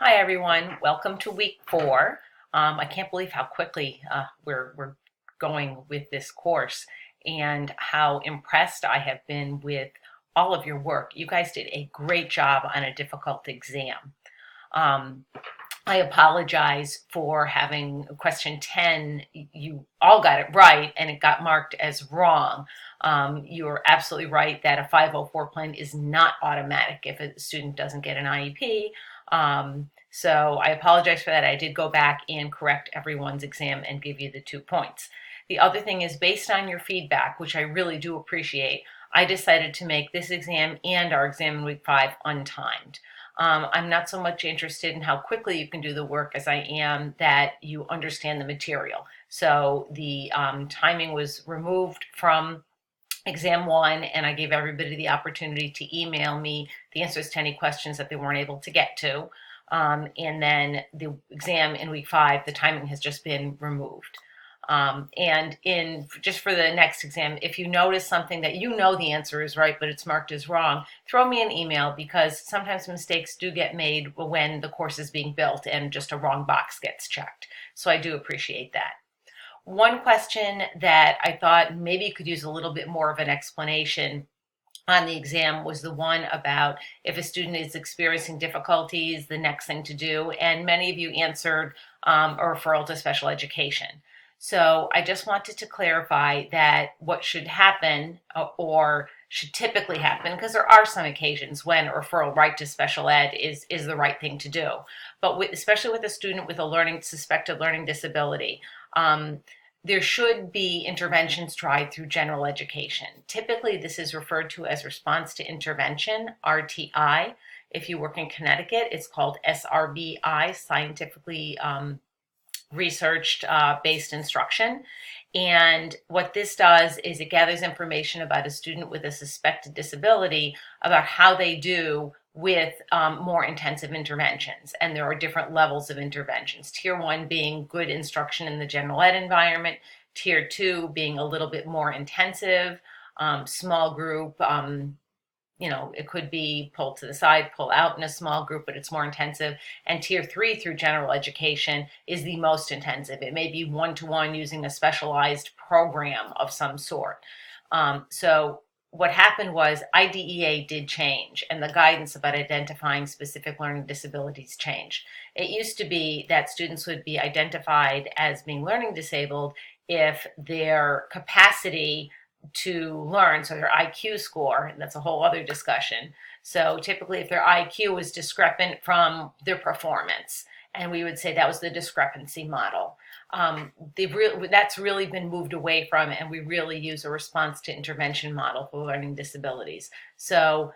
Hi everyone, welcome to week 4. I can't believe how quickly we're going with this course and how impressed I have been with all of your work. You guys did a great job on a difficult exam. Um, I apologize for having question 10. You all got it right and it got marked as wrong. You're absolutely right that a 504 plan is not automatic if a student doesn't get an IEP. So I apologize for that. I did go back and correct everyone's exam and give you the 2 points. The other thing is, based on your feedback, which I really do appreciate, I decided to make this exam and our exam in week 5 untimed. I'm not so much interested in how quickly you can do the work as I am that you understand the material. So the timing was removed from exam 1, and I gave everybody the opportunity to email me the answers to any questions that they weren't able to get to. And then the exam in week 5, the timing has just been removed. And just for the next exam, if you notice something that you know the answer is right, but it's marked as wrong, throw me an email, because sometimes mistakes do get made when the course is being built and just a wrong box gets checked. So I do appreciate that. One question that I thought maybe could use a little bit more of an explanation on the exam was the one about if a student is experiencing difficulties, the next thing to do. And many of you answered a referral to special education. So I just wanted to clarify that what should happen or should typically happen, because there are some occasions when a referral right to special ed is the right thing to do. But especially with a student with a suspected learning disability, there should be interventions tried through general education. Typically, this is referred to as response to intervention, RTI. If you work in Connecticut, it's called SRBI, scientifically researched based instruction. And what this does is it gathers information about a student with a suspected disability, about how they do with more intensive interventions. And there are different levels of interventions. Tier 1 being good instruction in the general ed environment, Tier 2 being a little bit more intensive, small group, it could be pull to the side, pull out in a small group, but it's more intensive. And Tier 3 through general education is the most intensive. It may be one-to-one using a specialized program of some sort. So what happened was IDEA did change, and the guidance about identifying specific learning disabilities changed. It used to be that students would be identified as being learning disabled if their capacity to learn, so their IQ score, and that's a whole other discussion. So typically if their IQ was discrepant from their performance, and we would say that was the discrepancy model. That's really been moved away from, and we really use a response to intervention model for learning disabilities. So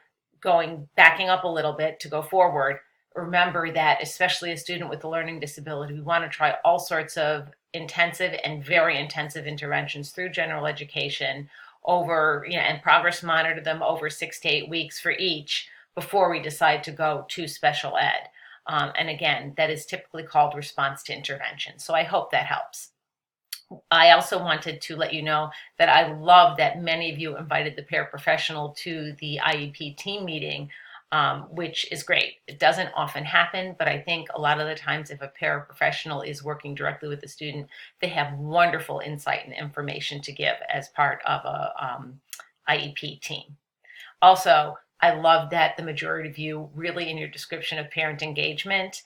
backing up a little bit to go forward, remember that especially a student with a learning disability, we want to try all sorts of intensive and very intensive interventions through general education and progress monitor them over 6 to 8 weeks for each before we decide to go to special ed. And again, that is typically called response to intervention. So I hope that helps. I also wanted to let you know that I love that many of you invited the paraprofessional to the IEP team meeting, which is great. It doesn't often happen, but I think a lot of the times if a paraprofessional is working directly with the student, they have wonderful insight and information to give as part of a IEP team. Also, I love that the majority of you really in your description of parent engagement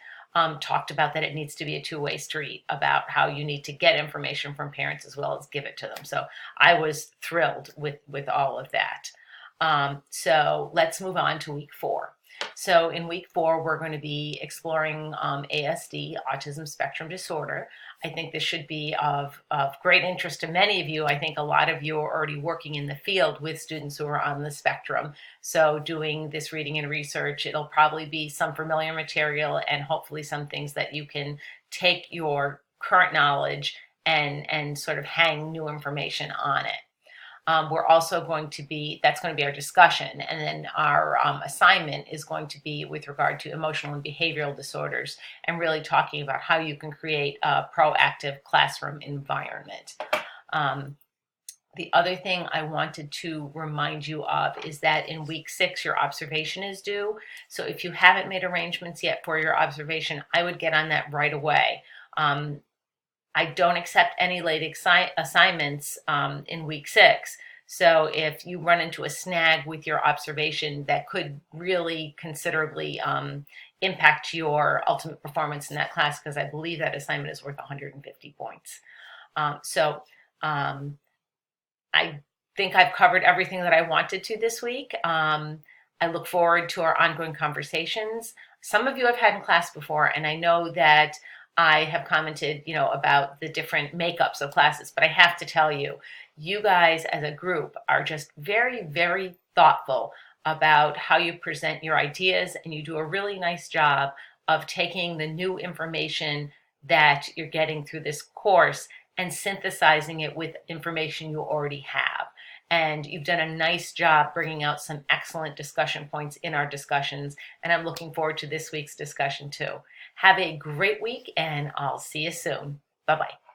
talked about that it needs to be a two-way street, about how you need to get information from parents as well as give it to them. So I was thrilled with all of that. So let's move on to week 4. So in week 4, we're going to be exploring ASD, autism spectrum disorder. I think this should be of great interest to many of you. I think a lot of you are already working in the field with students who are on the spectrum. So doing this reading and research, it'll probably be some familiar material and hopefully some things that you can take your current knowledge and sort of hang new information on it. We're also that's going to be our discussion. And then our assignment is going to be with regard to emotional and behavioral disorders, and really talking about how you can create a proactive classroom environment. The other thing I wanted to remind you of is that in week 6, your observation is due. So if you haven't made arrangements yet for your observation, I would get on that right away. I don't accept any late assignments in week 6. So if you run into a snag with your observation, that could really considerably impact your ultimate performance in that class, because I believe that assignment is worth 150 points. I think I've covered everything that I wanted to this week. I look forward to our ongoing conversations. Some of you I've had in class before, and I know that I have commented, about the different makeups of classes, but I have to tell you, you guys as a group are just very, very thoughtful about how you present your ideas, and you do a really nice job of taking the new information that you're getting through this course and synthesizing it with information you already have. And you've done a nice job bringing out some excellent discussion points in our discussions, and I'm looking forward to this week's discussion too. Have a great week, and I'll see you soon. Bye-bye.